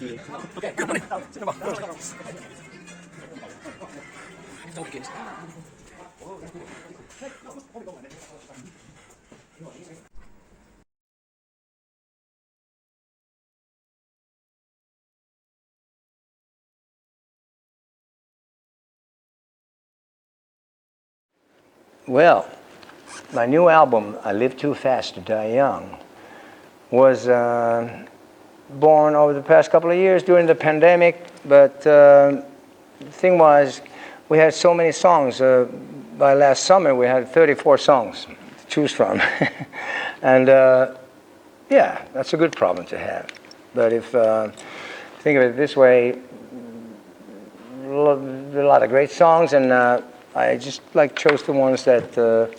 Okay. Well, my new album, I Live Too Fast to Die Young, was born over the past couple of years during the pandemic, but the thing was, we had so many songs. By last summer, we had 34 songs to choose from. And yeah, that's a good problem to have. But if think of it this way, a lot of great songs, and I just chose the ones that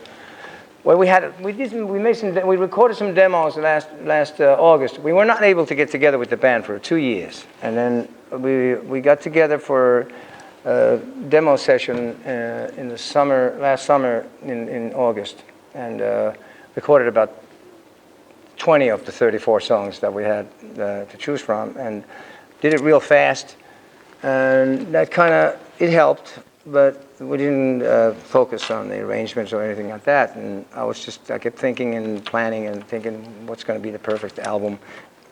well, we recorded some demos last August. We were not able to get together with the band for 2 years, and then we got together for a demo session in the last summer in August, and recorded about 20 of the 34 songs that we had to choose from, and did it real fast, and that it helped. But we didn't focus on the arrangements or anything like that. And I kept thinking and planning and thinking what's going to be the perfect album.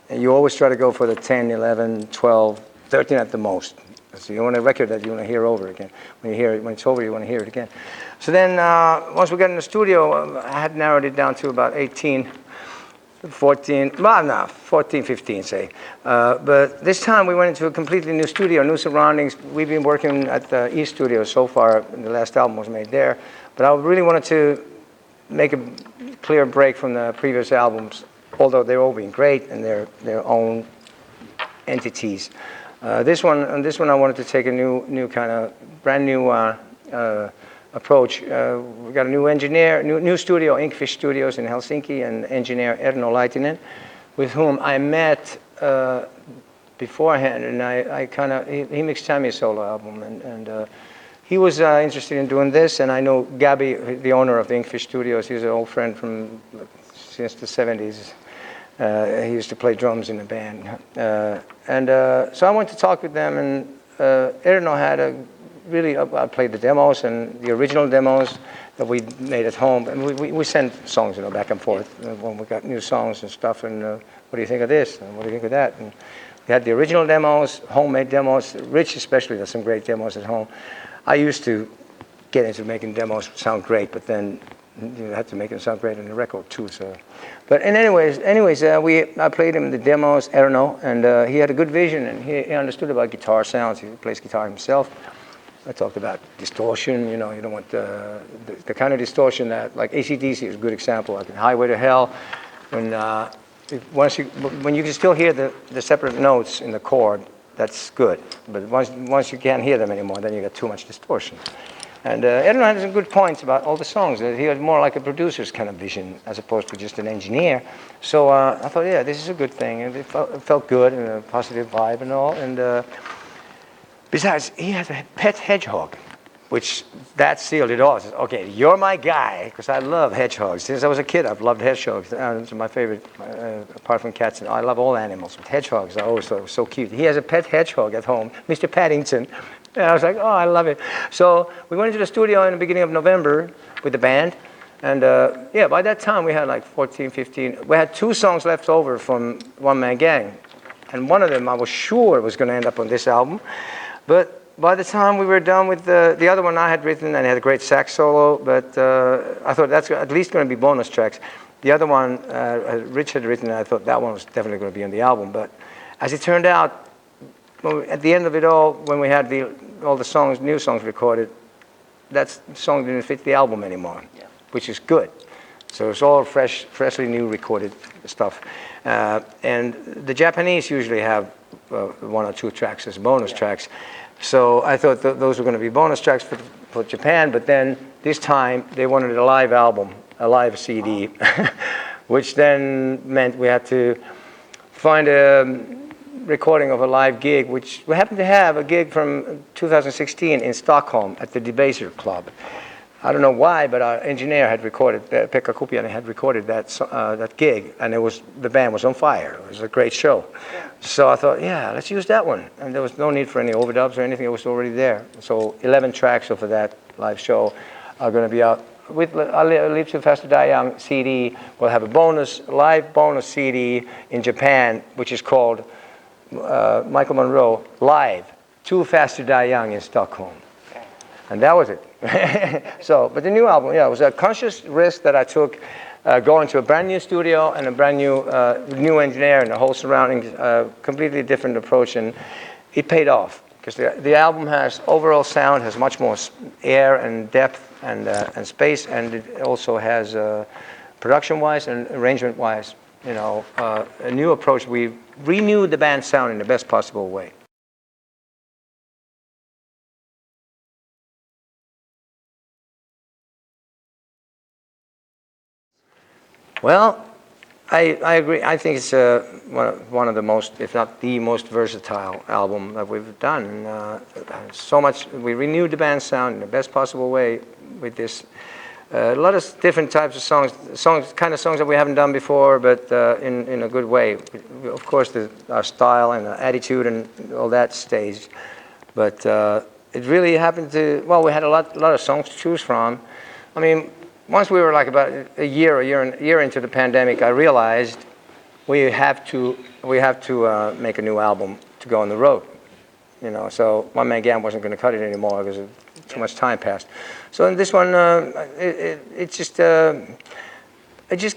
And you always try to go for the 10, 11, 12, 13 at the most. So you want a record that you want to hear over again. When it's over, you want to hear it again. So then once we got in the studio, I had narrowed it down to about 18, 14, 15, say. But this time we went into a completely new studio, new surroundings. We've been working at the East Studio so far. The last album was made there. But I really wanted to make a clear break from the previous albums, although they've all been great and they're their own entities. This one I wanted to take a new kind of brand new approach. We got a new engineer, new studio, Inkfish Studios in Helsinki, and engineer Erno Laitinen, with whom I met beforehand, and he mixed Tammy's solo album, and he was interested in doing this, and I know Gabby, the owner of the Inkfish Studios. He's an old friend since the 70s. He used to play drums in the band, so I went to talk with them, and Erno had I played the demos and the original demos that we made at home, and we sent songs, back and forth when we got new songs and stuff. And what do you think of this? And what do you think of that? And we had the original demos, homemade demos. Rich especially does some great demos at home. I used to get into making demos sound great, but then you had to make them sound great on the record too. So, but anyways, I played him the demos, Erno, and he had a good vision, and he understood about guitar sounds. He plays guitar himself. I talked about distortion. You don't want the kind of distortion that, like AC/DC is a good example, like in Highway to Hell, when you can still hear the separate notes in the chord, that's good. But once you can't hear them anymore, then you got too much distortion. And Erno had some good points about all the songs. He had more like a producer's kind of vision as opposed to just an engineer. So I thought, yeah, this is a good thing, and it felt good and a positive vibe and all. And besides, he has a pet hedgehog, which that sealed it all. Says, okay, you're my guy, because I love hedgehogs. Since I was a kid, I've loved hedgehogs. Those are my favorite, apart from cats. I love all animals, but hedgehogs are always so cute. He has a pet hedgehog at home, Mr. Paddington. And I was like, oh, I love it. So we went into the studio in the beginning of November with the band. And yeah, by that time we had like 14, 15. We had 2 songs left over from One Man Gang. And one of them I was sure was going to end up on this album. But by the time we were done with the other one I had written, and it had a great sax solo, but I thought that's at least going to be bonus tracks. The other one Rich had written, and I thought that one was definitely going to be on the album. But as it turned out, at the end of it all, when we had all the new songs recorded, that song didn't fit the album anymore, which is good. So it's all freshly new recorded stuff. And the Japanese usually have 1 or 2 tracks as bonus tracks. So I thought those were going to be bonus tracks for Japan, but then this time they wanted a live album, a live CD, which then meant we had to find a recording of a live gig, which we happened to have a gig from 2016 in Stockholm at the Debaser Club. I don't know why, but our engineer had recorded, Pekka Kupiainen had recorded that gig, and the band was on fire. It was a great show. So I thought, yeah, let's use that one. And there was no need for any overdubs or anything. It was already there. So 11 tracks of that live show are going to be out. With Live Too Fast to Die Young CD, we'll have a live bonus CD in Japan, which is called Michael Monroe Live, Too Fast to Die Young in Stockholm. And that was it. So, but the new album, yeah, it was a conscious risk that I took, going to a brand new studio and a brand new engineer and the whole surroundings, completely different approach, and it paid off because the album overall sound has much more air and depth and space, and it also has production-wise and arrangement-wise, a new approach. We renewed the band's sound in the best possible way. Well, I agree. I think it's one of the most, if not the most versatile album that we've done. So much, we renewed the band's sound in the best possible way with this. A lot of different types of songs that we haven't done before, but in a good way. Of course, our style and attitude and all that stays. But it really happened to, well, we had a lot of songs to choose from. I mean, once we were like about a year into the pandemic, I realized we have to make a new album to go on the road. So One Man Gang wasn't going to cut it anymore because too much time passed. So in this one, it just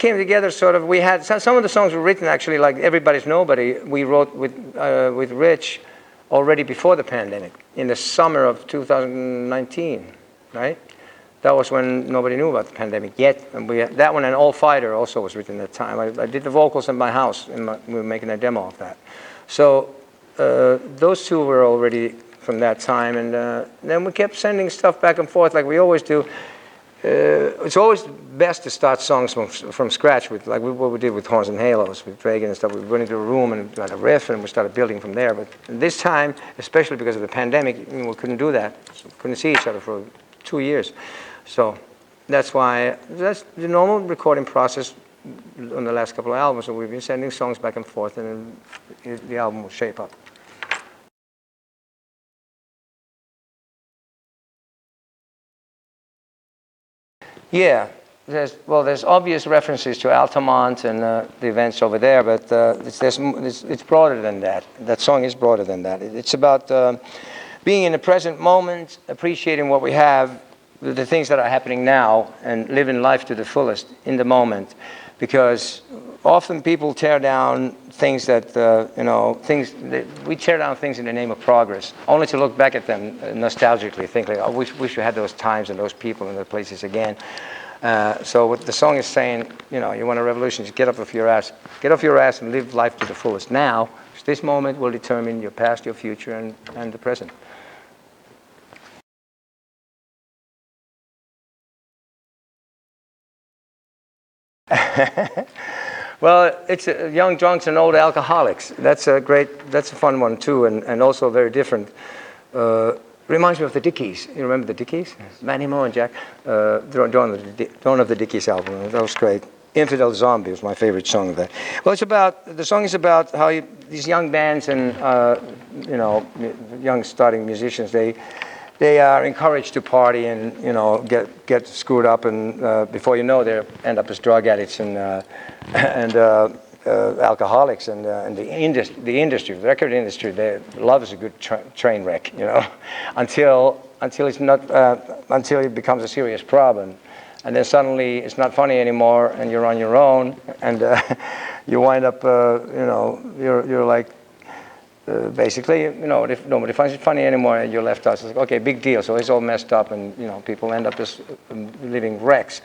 came together sort of. We had some of the songs were written actually, like Everybody's Nobody. We wrote with Rich already before the pandemic in the summer of 2019, right? That was when nobody knew about the pandemic yet. And that one and All Fighter also was written at the time. I did the vocals in my house, we were making a demo of that. So those two were already from that time. And then we kept sending stuff back and forth like we always do. It's always best to start songs from scratch, with like what we did with Horns and Halos, with Pagan and stuff. We went into a room and got a riff and we started building from there. But this time, especially because of the pandemic, we couldn't do that. We couldn't see each other for 2 years. So that's why, that's the normal recording process on the last couple of albums. So we've been sending songs back and forth, and then the album will shape up. Yeah, there's obvious references to Altamont and the events over there, but it's broader than that. That song is broader than that. It's about being in the present moment, appreciating what we have, the things that are happening now, and living life to the fullest in the moment, because often people tear down things that we tear down things in the name of progress, only to look back at them nostalgically, think like, "I wish we had those times and those people and those places again." So what the song is saying, you want a revolution, just get off your ass and live life to the fullest now. This moment will determine your past, your future, and the present. Well, it's young drunks and old alcoholics. That's a fun one too, and also very different. Reminds me of the Dickies. You remember the Dickies? Manny Moore and Jack. Dawn of the Dickies album. That was great. Infidel Zombie was my favorite song of that. Well, the song is about how these young bands and young starting musicians, they are encouraged to party and get screwed up, and before you know, they end up as drug addicts and alcoholics, and the record industry, they loves a good train wreck, until it becomes a serious problem, and then suddenly it's not funny anymore, and you're on your own, and you wind up, you're like. Basically, if nobody finds it funny anymore, and you're left out, it's like, okay, big deal. So it's all messed up, and people end up just living wrecks.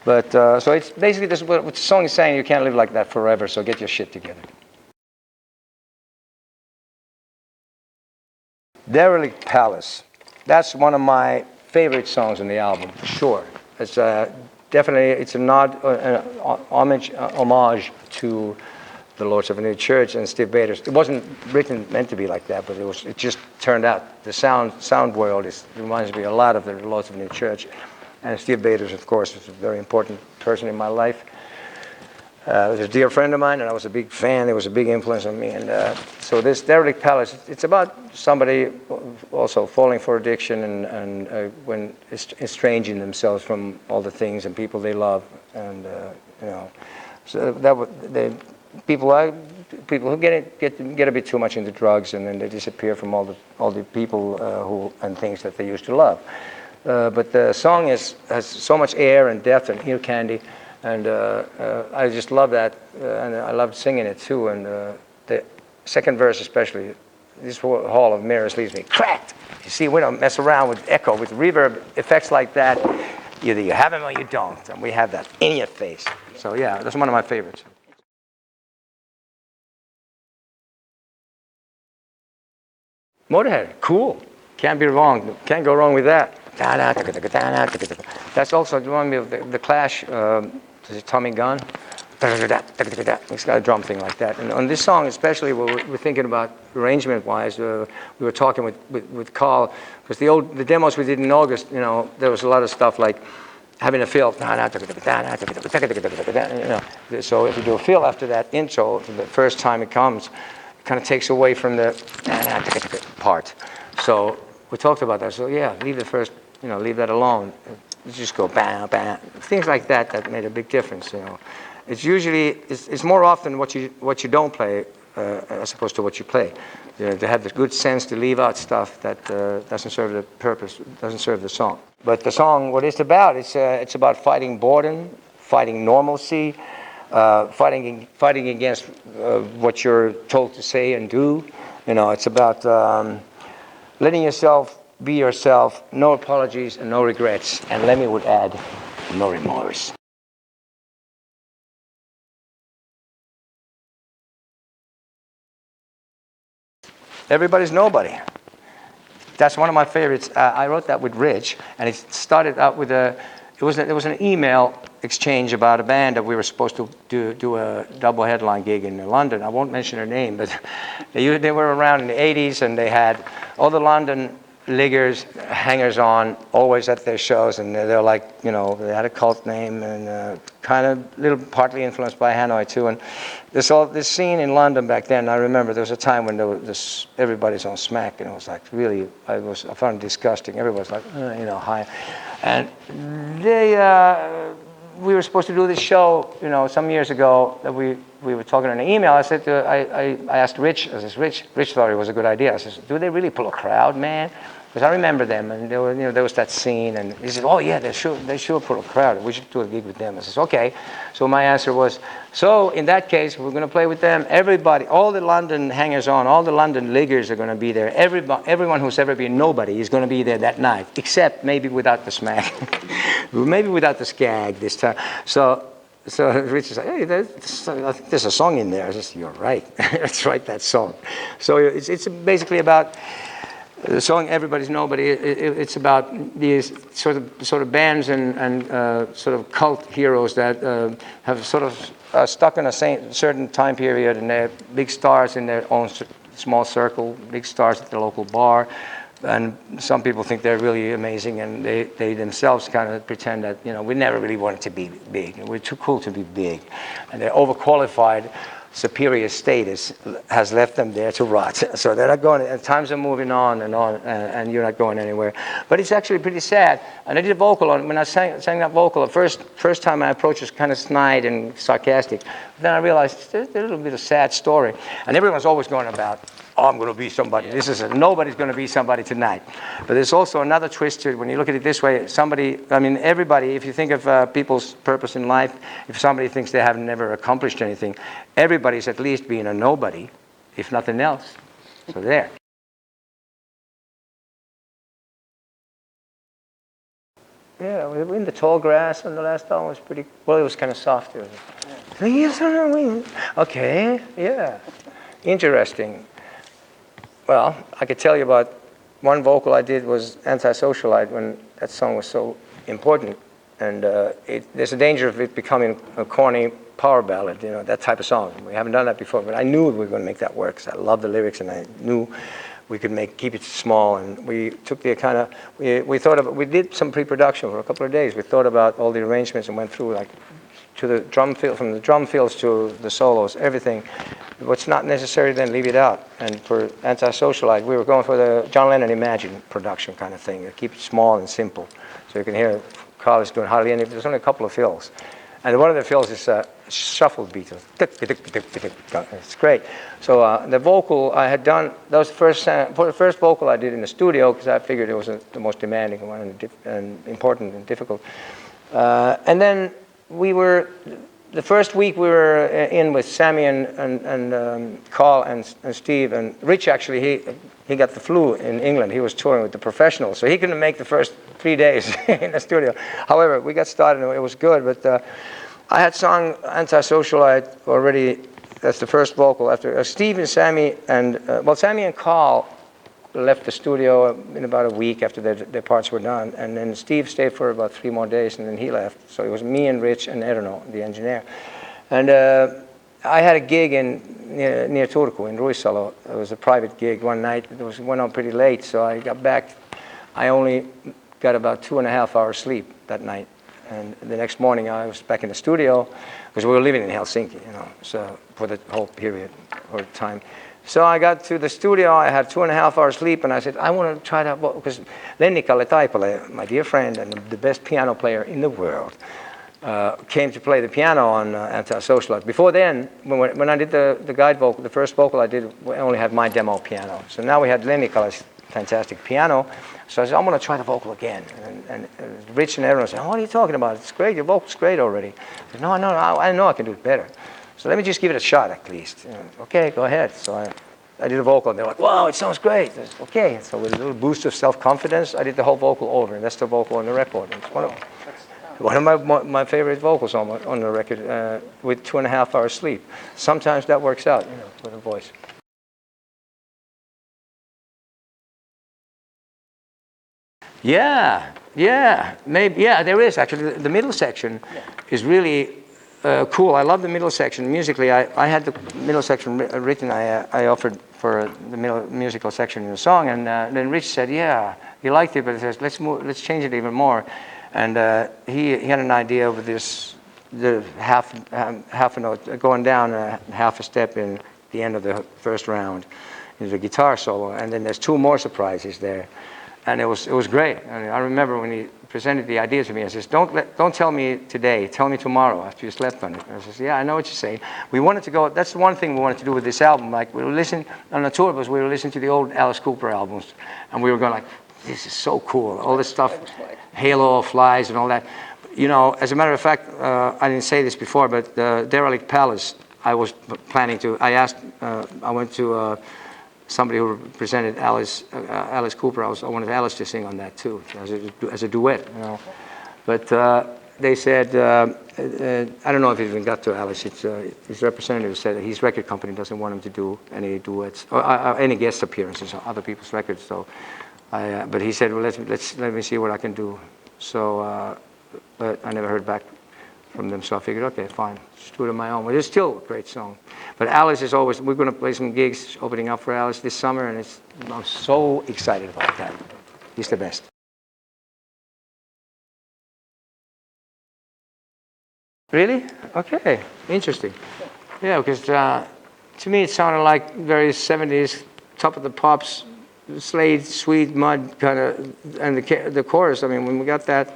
But so it's basically this. What the song is saying: you can't live like that forever. So get your shit together. Derelict Palace. That's one of my favorite songs on the album, for sure. It's definitely a nod, homage to the Lords of the New Church and Steve Bader's. It wasn't meant to be like that, but it just turned out. The sound world reminds me a lot of the Lords of the New Church. And Steve Baders, of course, was a very important person in my life. He was a dear friend of mine, and I was a big fan. He was a big influence on me. And so this Derelict Palace, it's about somebody also falling for addiction and when estranging themselves from all the things and people they love. And you know, so that the people who get a bit too much into drugs, and then they disappear from all the people who and things that they used to love. But the song has so much air and depth and ear candy. And I just love that, and I loved singing it too. And the second verse especially, this hall of mirrors leaves me cracked. You see, we don't mess around with echo, with reverb effects like that. Either you have them or you don't, and we have that in your face. So yeah, that's one of my favorites. Motörhead, cool. Can't be wrong. Can't go wrong with that. That's also reminding me of the Clash. Is it Tommy Gunn? It's got a drum thing like that. And on this song especially, we're thinking about arrangement-wise. We were talking with Carl, because the demos we did in August, you know, there was a lot of stuff like having a fill. You know, so if you do a fill after that intro, the first time it comes, it kind of takes away from the part. So we talked about that. So yeah, leave the first, you know, leave that alone. You just go bam, bam, things like that. That made a big difference. You know, it's usually it's more often what you don't play as opposed to what you play. You know, to have the good sense to leave out stuff that doesn't serve the purpose, doesn't serve the song. But the song, what it's about, it's about fighting boredom, fighting normalcy, fighting against what you're told to say and do. You know, it's about letting yourself be yourself, no apologies and no regrets, and Lemmy would add, no remorse. Everybody's Nobody. That's one of my favorites. I wrote that with Rich, and it started out with it was an email exchange about a band that we were supposed to do a double headline gig in London. I won't mention their name, but they were around in the 80s, and they had all the London liggers, hangers-on, always at their shows, and they're like, you know, they had a cult name and kind of little partly influenced by Hanoi too. And this scene in London back then, I remember there was a time when everybody's on smack, and it was like really, I found it disgusting. Everybody's like, you know, high, and we were supposed to do this show, you know, some years ago that we were talking in an email. I said I asked Rich. I said, Rich thought it was a good idea. I said, do they really pull a crowd, man? Because I remember them, and there was that scene, and he said, oh yeah, they sure pull a crowd. We should do a gig with them. I said, okay. So my answer was, so in that case, we're going to play with them. Everybody, all the London hangers-on, all the London liggers are going to be there. Everyone who's ever been nobody is going to be there that night, except maybe without the smack, maybe without the skag this time. So Rich said, hey, I think there's a song in there. I said, you're right. Let's write that song. So it's basically about the song "Everybody's Nobody." It's about these sort of bands and sort of cult heroes that have sort of stuck in a certain time period, and they're big stars in their own small circle, big stars at the local bar. And some people think they're really amazing, and they themselves kind of pretend that, you know, we never really wanted to be big. We're too cool to be big, and they're overqualified. Superior status has left them there to rot. So they're not going, and times are moving on, and you're not going anywhere. But it's actually pretty sad. And I did a vocal on, when I sang that vocal, the first time I approached was kind of snide and sarcastic. But then I realized there's a little bit of sad story. And everyone's always going about, oh, I'm going to be somebody. Nobody's going to be somebody tonight. But there's also another twist to it. When you look at it this way, everybody, if you think of people's purpose in life, if somebody thinks they have never accomplished anything, everybody's at least being a nobody, if nothing else. So there. Yeah, we were in the tall grass, and the last album was pretty, well, it was kind of soft. It was, okay, yeah, interesting. Well, I could tell you about one vocal I did was Antisocialite, when that song was so important. And there's a danger of it becoming a corny power ballad, you know, that type of song. We haven't done that before, but I knew we were going to make that work, because I love the lyrics, and I knew we could keep it small, and we took the kind of, we thought of, we did some pre-production for a couple of days. We thought about all the arrangements and went through like to the drum fill, from the drum fills to the solos, everything. What's not necessary, then leave it out. And for Antisocialite, we were going for the John Lennon Imagine production kind of thing. Keep it small and simple. So you can hear Carl is doing hardly any, there's only a couple of fills. And one of the fills is a shuffled beat. It's great. So the vocal I had done, that was the first vocal I did in the studio, because I figured it was the most demanding one and important and difficult. And then the first week we were in with Sammy and Carl and Steve, and Rich actually, he got the flu in England. He was touring with the Professionals, so he couldn't make the first 3 days in the studio. However, we got started and it was good, but I had sung Antisocialite already. That's the first vocal. After Steve and Sammy and, well, Sammy and Carl left the studio in about a week after their parts were done, and then Steve stayed for about 3 more days, and then he left. So it was me and Rich and Erno, the engineer. And I had a gig near Turku in Ruissalo. It was a private gig one night. It went on pretty late, so I got back. I only got about 2.5 hours sleep that night. And the next morning I was back in the studio, because we were living in Helsinki, you know, so for the whole period or time. So I got to the studio, I had 2.5 hours sleep, and I said, I want to try that, because Lenni-Kalle Taipale, my dear friend and the best piano player in the world, came to play the piano on Antisocialite. Before then, when I did the guide vocal, the first vocal I did, we only had my demo piano. So now we had Lenni-Kalle's fantastic piano. So I said, I'm going to try the vocal again. And Rich and everyone said, oh, what are you talking about? It's great, your vocal's great already. I said, no, I know I can do it better. So let me just give it a shot at least. Okay, go ahead. So I did a vocal, and they're like, wow, it sounds great. I said, okay, so with a little boost of self-confidence, I did the whole vocal over, and that's the vocal on the record. And it's one of my favorite vocals on the record, with 2.5 hours sleep. Sometimes that works out, you know, with a voice. Yeah, maybe, yeah, there is actually. The middle section is really cool. I love the middle section. Musically, I had the middle section written. I offered for the middle musical section in the song, and then Rich said, yeah, he liked it, but he says, let's change it even more. And he had an idea of the half a note, going down half a step in the end of the first round, is a guitar solo, and then there's 2 more surprises there. And it was great. I remember when he presented the idea to me, I says, don't tell me today, tell me tomorrow after you slept on it. And I says, yeah, I know what you're saying. We wanted to go, that's the one thing we wanted to do with this album. Like, we were listening, on the tour bus, we were listening to the old Alice Cooper albums, and we were going like, this is so cool. All this stuff, Halo of Flies and all that. You know, as a matter of fact, I didn't say this before, but the Derelict Palace, I was planning to, I went to somebody who presented Alice Cooper. I wanted Alice to sing on that too, as a duet, you know. But they said, I don't know if it even got to Alice. His representative said that his record company doesn't want him to do any duets or any guest appearances on other people's records. So, but he said, well, let me see what I can do. So, but I never heard back from them, so I figured, okay, fine, just do it on my own. But it's still a great song. But Alice is always, we're going to play some gigs opening up for Alice this summer, and I'm so excited about that. He's the best. Really? Okay, interesting. Yeah, because to me it sounded like very 70s, Top of the Pops, Slade, Sweet Mud kind of, and the chorus. I mean, when we got that,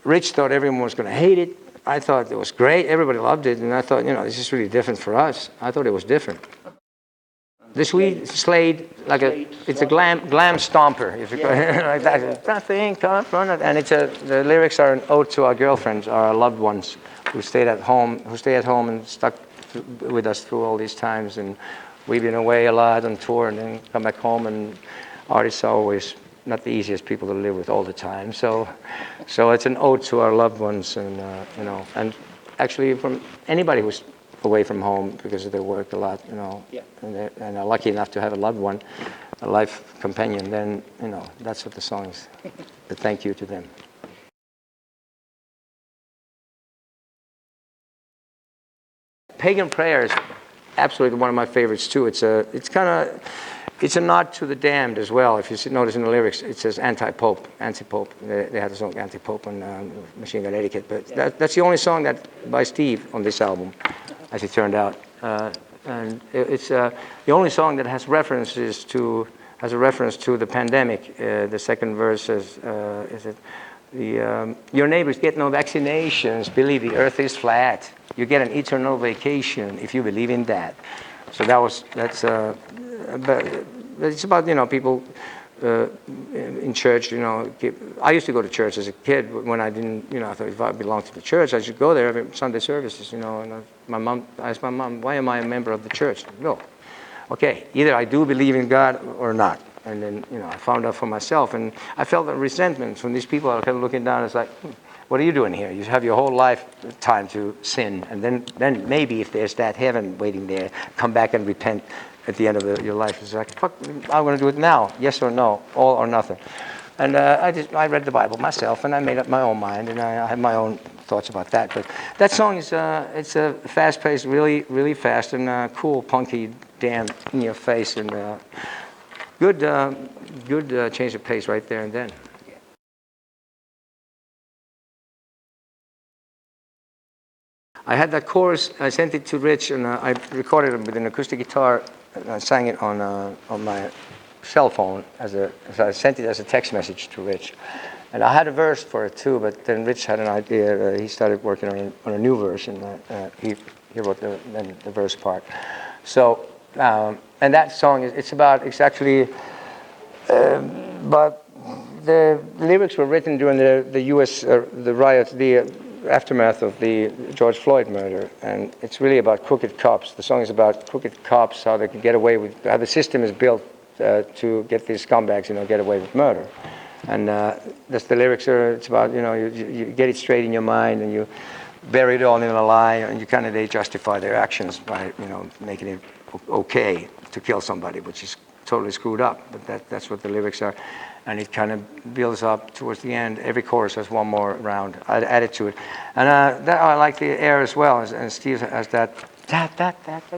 Rich thought everyone was going to hate it. I thought it was great. Everybody loved it. And I thought, you know, this is really different for us. I thought it was different. The Sweet Slade, it's a glam stomper. If you like that. Nothing come from it. And the lyrics are an ode to our girlfriends, our loved ones who stay at home and stuck with us through all these times. And we've been away a lot on tour and then come back home, and artists are always not the easiest people to live with all the time. So it's an ode to our loved ones, and you know, and actually from anybody who's away from home because they work a lot, you know, and are lucky enough to have a loved one, a life companion. Then, you know, that's what the song is. A thank you to them. Pagan Prayer is absolutely one of my favorites too. It's kind of It's a nod to the damned as well. If you notice in the lyrics, it says anti-pope, anti-pope. They had the song anti-pope on Machine Gun Etiquette, but that's the only song that by Steve on this album, as it turned out. And it's the only song that has a reference to the pandemic. The second verse is it? Your neighbors get no vaccinations. Believe the earth is flat. You get an eternal vacation if you believe in that. So that's. But it's about, you know, people in church, you know. I used to go to church as a kid when I didn't, you know, I thought if I belonged to the church, I should go there every Sunday services, you know. And I asked my mom, why am I a member of the church? No. Okay, either I do believe in God or not. And then, you know, I found out for myself. And I felt a resentment from these people. I kept looking down. It's like, what are you doing here? You have your whole lifetime to sin. And then maybe if there's that heaven waiting there, come back and repent at the end of your life. It's like, fuck, I'm going to do it now. Yes or no, all or nothing. And I read the Bible myself, and I made up my own mind, and I had my own thoughts about that. But that song is it's a fast-paced, really, really fast, and cool, punky, damn, in your face, and good change of pace right there and then. I had that chorus. I sent it to Rich, and I recorded it with an acoustic guitar. I sang it on my cell phone so I sent it as a text message to Rich, and I had a verse for it too. But then Rich had an idea. He started working on a new verse, and he wrote the verse part. So and that song it's actually but the lyrics were written during the U.S. The riots, the aftermath of the George Floyd murder, and it's really about crooked cops. The song is about crooked cops, how they can get away with, how the system is built to get these scumbags, you know, get away with murder. And that's the lyrics are. It's about, you know, you get it straight in your mind, and you bury it all in a lie, and you kind of they justify their actions by, you know, making it okay to kill somebody, which is totally screwed up. But that's what the lyrics are. And it kind of builds up towards the end. Every chorus has one more round added to it. And I like the air as well. And Steve has that,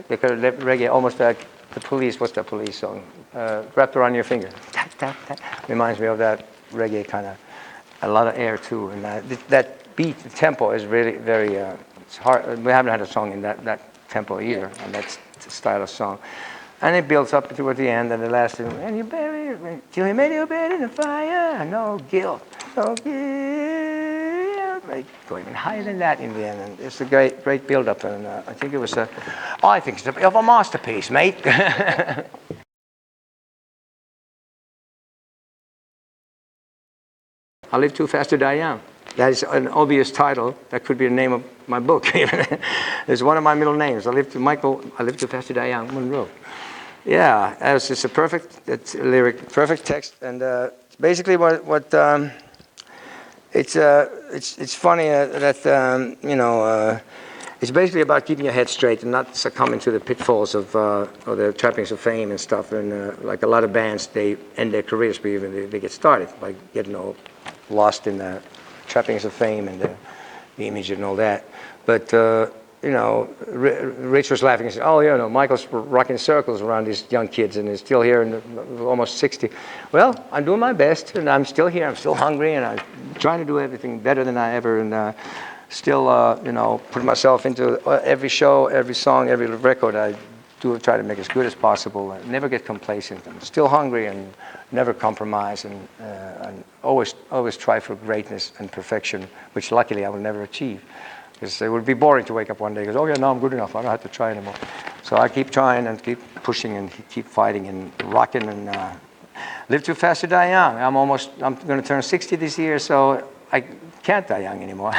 because reggae, almost like the Police, what's that Police song? Wrapped Around Your Finger. Reminds me of that reggae kind of, a lot of air too. And that beat, the tempo is really very, it's hard. We haven't had a song in that tempo either, and that's the style of song. And it builds up toward the end, and the last thing, and you bury it till you made your bed in the fire. No guilt, no guilt. Go even higher than that in the end, and it's a great build-up. And I think it was I think it's a bit of a masterpiece, mate. I Live Too Fast to Die Young. That is an obvious title. That could be the name of my book. It's one of my middle names. I Live Too Fast to Die Young, Monroe. Yeah, it's a perfect lyric, perfect text, and it's basically what it's funny that you know it's basically about keeping your head straight and not succumbing to the pitfalls of or the trappings of fame and stuff. And like a lot of bands, they end their careers, but even they get started by getting all lost in the trappings of fame and the image and all that. But you know, Rich was laughing and said, "Oh, you know, Michael's rocking circles around these young kids and is still here and almost 60." Well, I'm doing my best, and I'm still here. I'm still hungry, and I'm trying to do everything better than I ever, and still, you know, put myself into every show, every song, every record. I do try to make as good as possible. And never get complacent. I'm still hungry and never compromise, and always try for greatness and perfection, which luckily I will never achieve. Because it would be boring to wake up one day and go, "Oh yeah, no, I'm good enough. I don't have to try anymore." So I keep trying and keep pushing and keep fighting and rocking and live too fast to die young. I'm going to turn 60 this year, so I can't die young anymore.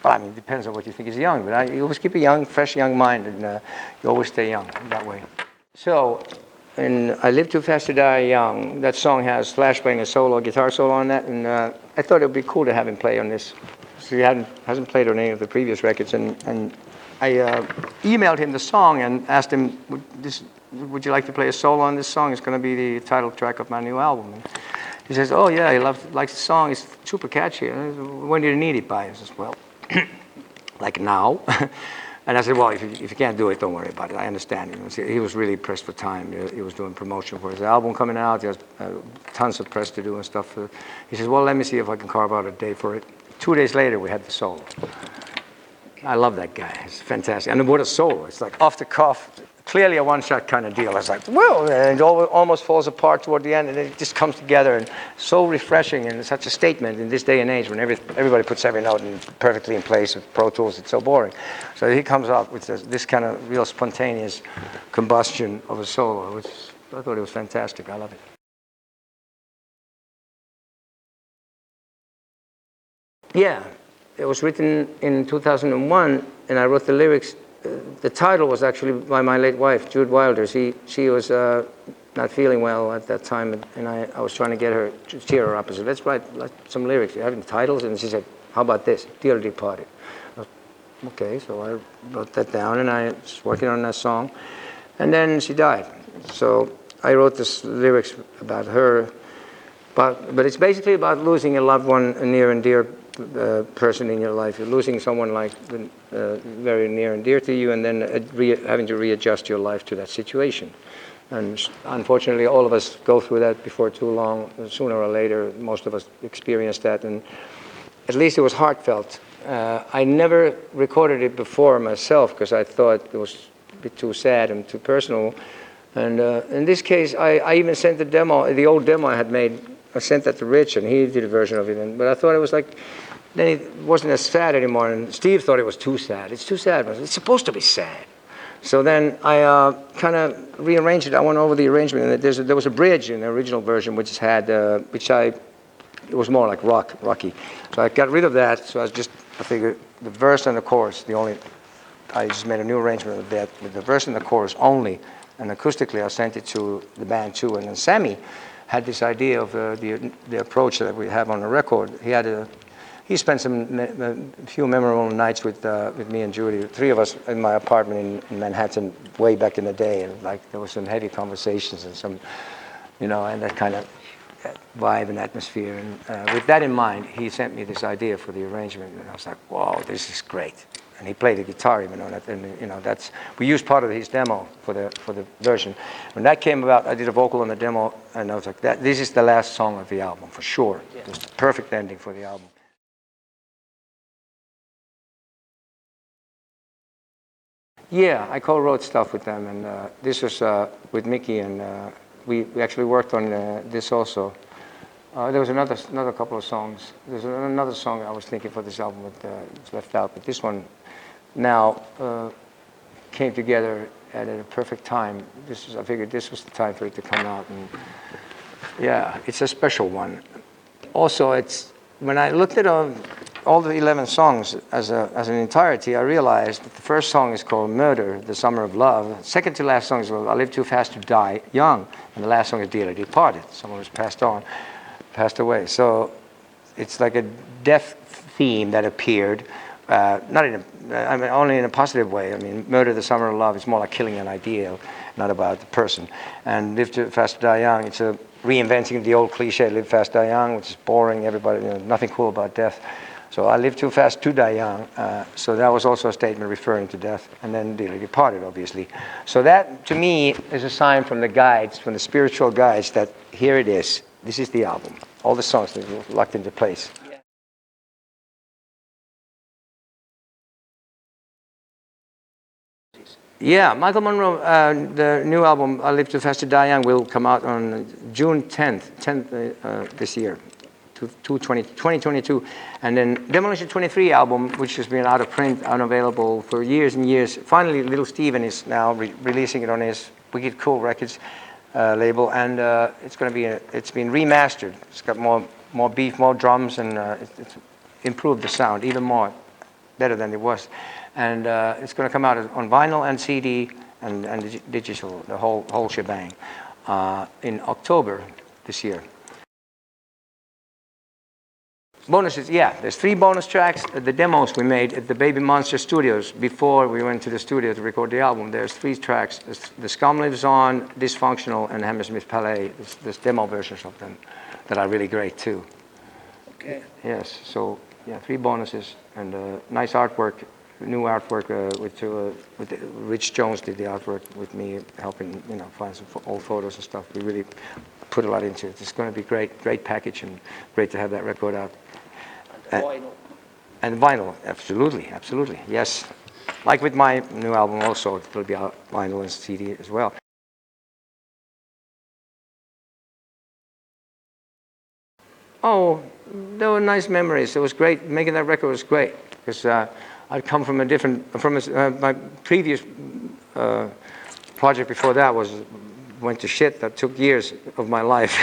But I mean, it depends on what you think is young. But you always keep a young, fresh young mind, and you always stay young that way. So, in I Live Too Fast to Die Young, that song has Slash playing a guitar solo on that, and I thought it would be cool to have him play on this. So he hasn't played on any of the previous records, and I emailed him the song and asked him, would you like to play a solo on this song? It's going to be the title track of my new album. And he says, "Oh yeah, he likes the song. It's super catchy. When do you need it by?" I says, "Well, like now." And I said, well, if you can't do it, don't worry about it. I understand. You know, he was really pressed for time. He was doing promotion for his album coming out. He has tons of press to do and stuff. He says, well, let me see if I can carve out a day for it. 2 days later, we had the solo. I love that guy. It's fantastic. And what a solo. It's like off the cuff. Clearly a one-shot kind of deal. I was like, well, and it almost falls apart toward the end, and it just comes together, and so refreshing, and such a statement in this day and age when everybody puts every note perfectly in place with Pro Tools. It's so boring. So he comes up with this kind of real spontaneous combustion of a solo, which I thought it was fantastic. I love it. Yeah, it was written in 2001, and I wrote the lyrics. The title was actually by my late wife, Jude Wilder. She was not feeling well at that time, and I was trying to get her to cheer her up. I said, let's write some lyrics. You have any titles? And she said, how about this? Dearly Departed. Okay, so I wrote that down, and I was working on that song. And then she died. So I wrote this lyrics about her, but it's basically about losing a loved one, a near and dear person in your life. You're losing someone like very near and dear to you, and then having to readjust your life to that situation. And unfortunately, all of us go through that before too long. Sooner or later, most of us experience that, and at least it was heartfelt. I never recorded it before myself because I thought it was a bit too sad and too personal. And in this case, I even sent the demo, the old demo I had made. I sent that to Rich, and he did a version of it. But I thought it was like, then it wasn't as sad anymore. And Steve thought it was too sad. It's too sad, but it's supposed to be sad. So then I kind of rearranged it. I went over the arrangement, and there was a bridge in the original version, which had, it was more like rocky. So I got rid of that. So I figured the verse and the chorus, I just made a new arrangement of that with the verse and the chorus only. And acoustically, I sent it to the band too. And then Sammy had this idea of the approach that we have on the record. He spent a few memorable nights with me and Judy, the three of us in my apartment in Manhattan way back in the day, and like there was some heavy conversations and some, you know, and that kind of vibe and atmosphere. And with that in mind, he sent me this idea for the arrangement, and I was like, wow, this is great. And he played the guitar even on it, and you know, we used part of his demo for the version. When that came about, I did a vocal on the demo, and I was like, this is the last song of the album for sure. Yeah. It was the perfect ending for the album. Yeah, I co-wrote stuff with them, and this was with Mickey, and we actually worked on this also. There was another couple of songs. There's another song I was thinking for this album that was left out, but this one now came together at a perfect time. I figured this was the time for it to come out, and yeah, it's a special one. Also, when I looked at all the 11 songs as an entirety, I realized that the first song is called Murder, the Summer of Love. Second to last song is I Live Too Fast to Die Young, and the last song is Dearly Departed. Someone who's passed away. So it's like a death theme that appeared, only in a positive way. I mean, Murder, the Summer of Love is more like killing an ideal, not about the person. And Live Too Fast to Die Young, it's a reinventing the old cliche, live fast, die young, which is boring. Everybody, you know, nothing cool about death. So I live too fast to die young. So that was also a statement referring to death. And then Dearly Departed, obviously. So that, to me, is a sign from the guides, from the spiritual guides, that here it is. This is the album. All the songs that were locked into place. Yeah, Michael Monroe, the new album, I Live Too Fast to Die Young, will come out on June 10th this year, 2022. And then Demolition 23 album, which has been out of print, unavailable for years and years. Finally, Little Steven is now releasing it on his Wicked Cool Records label, and it's going to be it's been remastered. It's got more beef, more drums, and it's improved the sound even more, better than it was. And it's going to come out on vinyl and CD and digital, the whole shebang, in October this year. Bonuses, yeah. There's 3 bonus tracks. The demos we made at the Baby Monster Studios before we went to the studio to record the album. There's 3 tracks. The Scum Lives On, Dysfunctional, and Hammersmith Palais. There's demo versions of them that are really great too. Okay. Yes. So yeah, 3 bonuses and nice artwork. new artwork with Rich Jones did the artwork with me, helping find some old photos and stuff. We really put a lot into it. It's going to be great package, and great to have that record out. Vinyl. And vinyl, absolutely, yes. Like with my new album also, it'll be out vinyl and CD as well. Oh, there were nice memories. It was great. Making that record was great because I'd come from my previous project before that went to shit. That took years of my life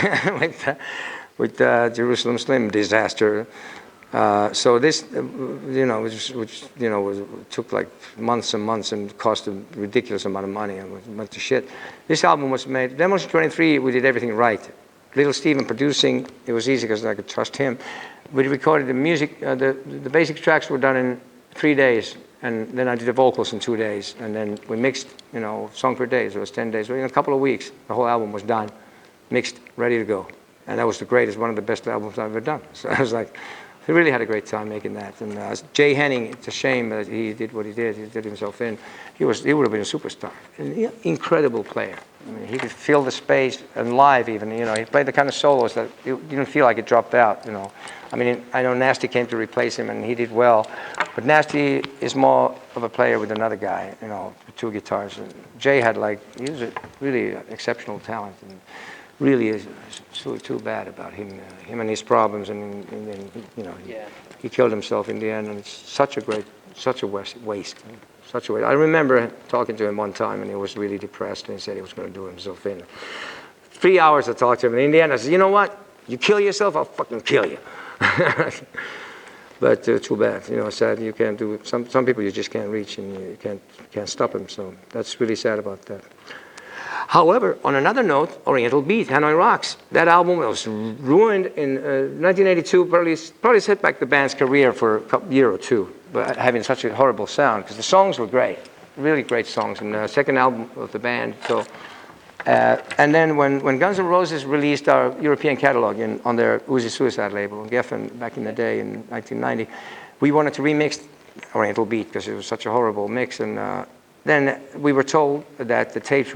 with Jerusalem Slim disaster. So this, which took like months and months and cost a ridiculous amount of money and went to shit. This album was made, Demolition 23, we did everything right. Little Steven producing, it was easy because I could trust him. We recorded the music, the basic tracks were done in 3 days, and then I did the vocals in 2 days, and then we mixed, song per day, so it was 10 days. So in a couple of weeks, the whole album was done, mixed, ready to go. And that was the greatest, one of the best albums I've ever done. So I was like, he really had a great time making that. And Jay Henning, it's a shame that he did what he did. He did himself in. He would have been a superstar. An incredible player. I mean, he could fill the space, and live even. He played the kind of solos that you didn't feel like it dropped out. I mean, I know Nasty came to replace him, and he did well. But Nasty is more of a player with another guy. With 2 guitars. And Jay had he was a really exceptional talent. And really is too bad about him and his problems, and then he killed himself in the end, and it's such a waste. I remember talking to him one time, and he was really depressed, and he said he was going to do himself in. 3 hours I talked to him, and in the end I said, you know what? You kill yourself, I'll fucking kill you. But too bad, sad. You can't do it. Some people you just can't reach, and you can't stop them. So that's really sad about that. However, on another note, Oriental Beat, Hanoi Rocks. That album was ruined in 1982, probably set back the band's career for a year or two, but having such a horrible sound, because the songs were great, really great songs, and the second album of the band. So, and then when Guns N' Roses released our European catalog on their Uzi Suicide label, Geffen, back in the day in 1990, we wanted to remix Oriental Beat because it was such a horrible mix, and then we were told that the tapes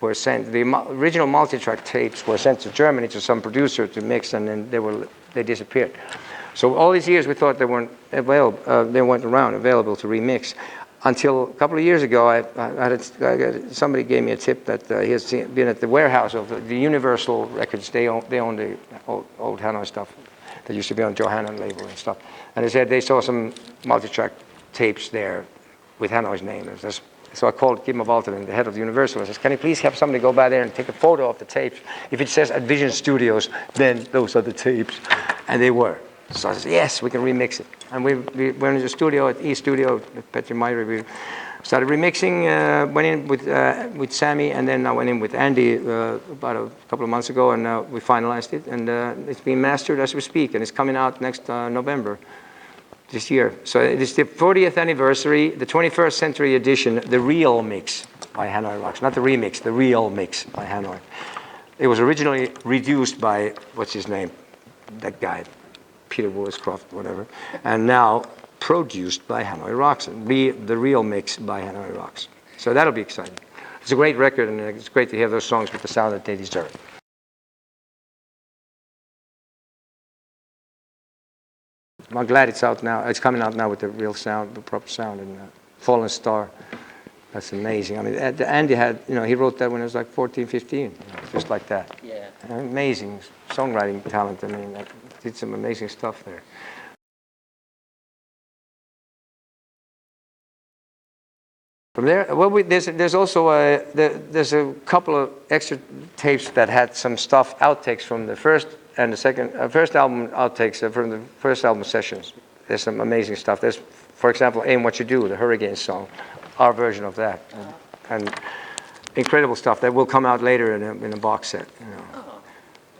were sent, the original multi-track tapes were sent to Germany to some producer to mix, and then they disappeared. So all these years we thought they weren't available to remix. Until a couple of years ago, somebody gave me a tip that he has been at the warehouse of the Universal Records. They own the old Hanoi stuff that used to be on Johanna label and stuff. And they said they saw some multi-track tapes there with Hanoi's name. So I called Kim Valtonen, the head of the Universal. I said, can you please have somebody go by there and take a photo of the tapes? If it says at Vision Studios, then those are the tapes. And they were. So I said, yes, we can remix it. And we went into the studio at E Studio at Petri Mairi. We started remixing, went in with Sammy, and then I went in with Andy about a couple of months ago, and we finalized it. And it's being mastered as we speak, and it's coming out next November. This year. So it is the 40th anniversary, the 21st century edition, the real mix by Hanoi Rocks. Not the remix, the real mix by Hanoi. It was originally reduced by, what's his name? That guy, Peter Woolscroft, whatever. And now produced by Hanoi Rocks. The real mix by Hanoi Rocks. So that'll be exciting. It's a great record, and it's great to hear those songs with the sound that they deserve. I'm glad it's out now. It's coming out now with the real sound, the proper sound, and Fallen Star. That's amazing. I mean, Andy had, he wrote that when he was like 14, 15, just like that. Yeah. Amazing songwriting talent. I mean, did some amazing stuff there. From there, well, there's also there's a couple of extra tapes that had some stuff, outtakes from the first and the first album outtakes from the first album sessions. There's some amazing stuff. There's, for example, Aim What You Do, the Hurricane song, our version of that, and incredible stuff that will come out later in a box set.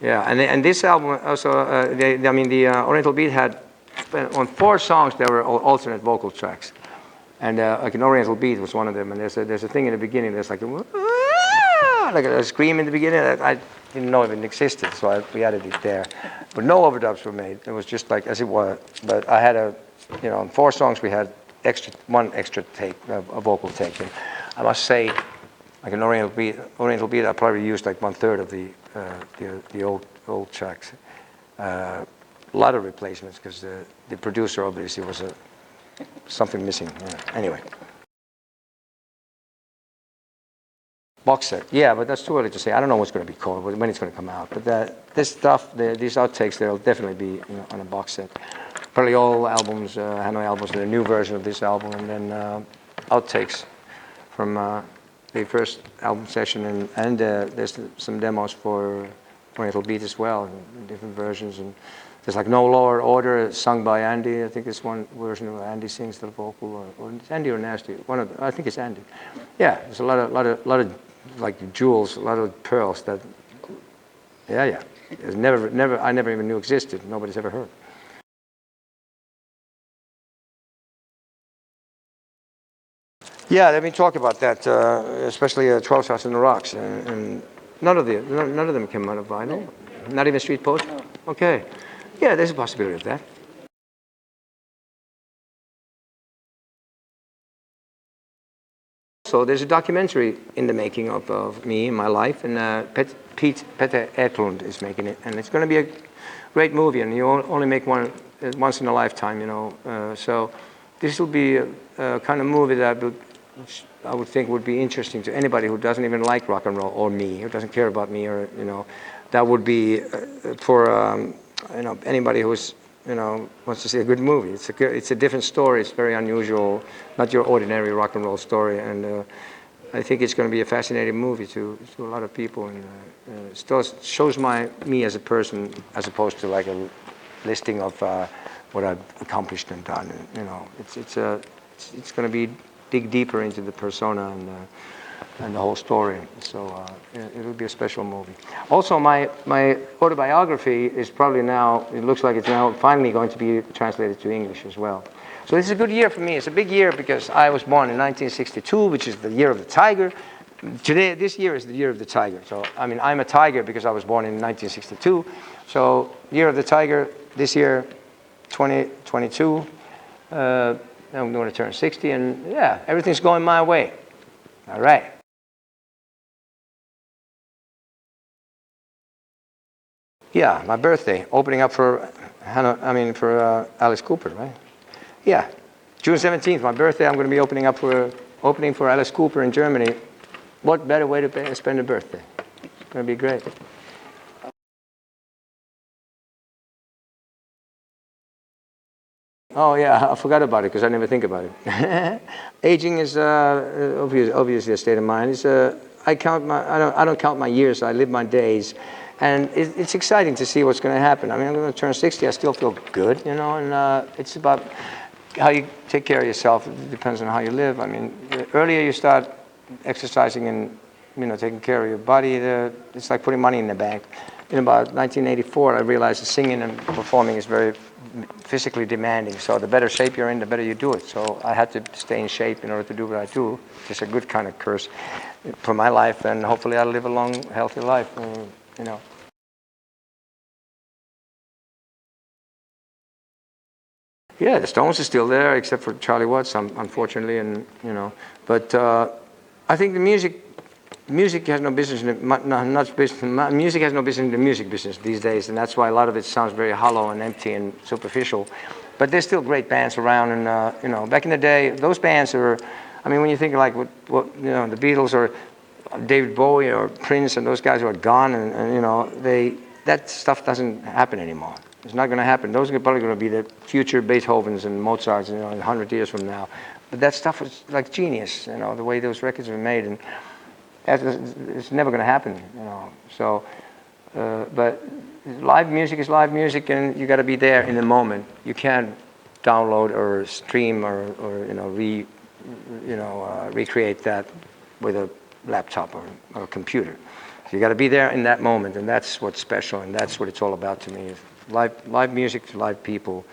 Yeah, and this album also, the Oriental Beat had on 4 songs there were alternate vocal tracks, and like an Oriental Beat was one of them. And there's a thing in the beginning. There's like a scream in the beginning. I didn't know it existed, so we added it there. But no overdubs were made. It was just like as it was. But I had on 4 songs we had one extra take, a vocal take. And I must say, like an Oriental beat, I probably used like 1/3 of the old tracks. A lot of replacements because the producer obviously was something missing. Yeah. Anyway. Box set, yeah, but that's too early to say. I don't know what's going to be called, when it's going to come out. But this stuff, these outtakes, they'll definitely be on a box set. Probably all albums, Hanoi albums, the new version of this album, and then outtakes from the first album session, and there's some demos for Oriental Beat as well, different versions. And there's like No Lower Order, sung by Andy. I think it's one version where Andy sings the vocal, or it's Andy or Nasty. I think it's Andy. Yeah, there's a lot of like jewels, a lot of pearls that, yeah, I never even knew existed. Nobody's ever heard. Yeah, let me talk about that, especially 12 Shots in the Rocks, and none of them came out of vinyl, not even Street Post. Okay, yeah, there's a possibility of that. So there's a documentary in the making of me and my life, and Figther is making it, and it's going to be a great movie, and you only make one once in a lifetime, you know. So this will be a kind of movie that I would think would be interesting to anybody who doesn't even like rock and roll, or me, who doesn't care about me, or that would be for anybody who's wants to see a good movie. It's a different story. It's very unusual, not your ordinary rock and roll story. And I think it's going to be a fascinating movie to a lot of people. And still shows me as a person, as opposed to like a listing of what I've accomplished and done. And, it's going to be dig deeper into the persona and the whole story. So it'll be a special movie. Also, my autobiography is probably now, it looks like it's now finally going to be translated to English as well. So this is a good year for me. It's a big year because I was born in 1962, which is the year of the tiger. This year is the year of the tiger. So, I mean, I'm a tiger because I was born in 1962. So, year of the tiger, this year, 2022. I'm going to turn 60, and yeah, everything's going my way. All right. Yeah, my birthday, opening up for Alice Cooper, right? Yeah, June 17th, my birthday. I'm going to be opening for Alice Cooper in Germany. What better way to spend a birthday? It's going to be great. Oh yeah, I forgot about it because I never think about it. Aging is obviously a state of mind. I don't count my years. I live my days, and it's exciting to see what's going to happen. I mean, I'm going to turn 60. I still feel good, and it's about how you take care of yourself. It depends on how you live. I mean, the earlier you start exercising and taking care of your body, it's like putting money in the bank. In about 1984, I realized that singing and performing is very physically demanding. So the better shape you're in, the better you do it. So I had to stay in shape in order to do what I do. It's a good kind of curse for my life, and hopefully I'll live a long, healthy life. Yeah, the Stones are still there, except for Charlie Watts, unfortunately, and But I think the music has no business in music has no business in the music business these days, and that's why a lot of it sounds very hollow and empty and superficial. But there's still great bands around, and back in the day, those bands are. I mean, when you think like what the Beatles or David Bowie or Prince and those guys who are gone, and that stuff doesn't happen anymore. It's not going to happen. Those are probably going to be the future Beethovens and Mozarts, in 100 years from now. But that stuff is like genius, the way those records were made, and it's never going to happen, So, but live music is live music, and you got to be there in the moment. You can't download or stream or recreate that with a laptop or a computer. So you got to be there in that moment, and that's what's special, and that's what it's all about to me. Live music to live people.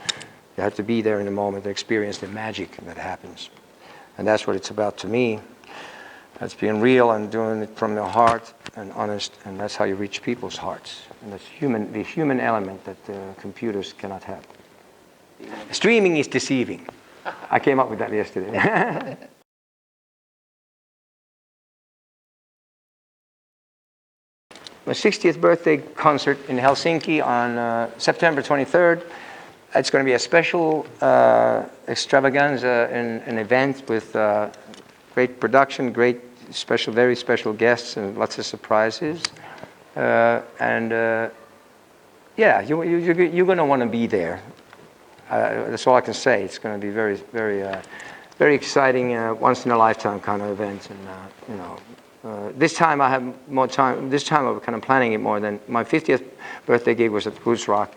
You have to be there in the moment to experience the magic that happens, and that's what it's about to me. That's being real and doing it from the heart and honest, and that's how you reach people's hearts. And that's the human element that computers cannot have. Streaming is deceiving. I came up with that yesterday. My 60th birthday concert in Helsinki on September 23rd. It's going to be a special extravaganza, an event with great production, great special, very special guests, and lots of surprises. Yeah, you're going to want to be there. That's all I can say. It's going to be very, very, very exciting, once in a lifetime kind of event. And you know. This time I have more time. This time I'm kind of planning it more than my 50th birthday gig was at Hanoi Rock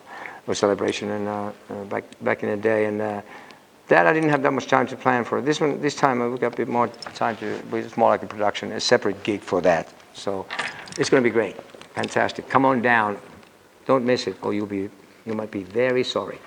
celebration, and back in the day, and that I didn't have that much time to plan for. This time I've got a bit more time to. It's more like a production, a separate gig for that. So it's going to be great, fantastic. Come on down, don't miss it, or you might be very sorry.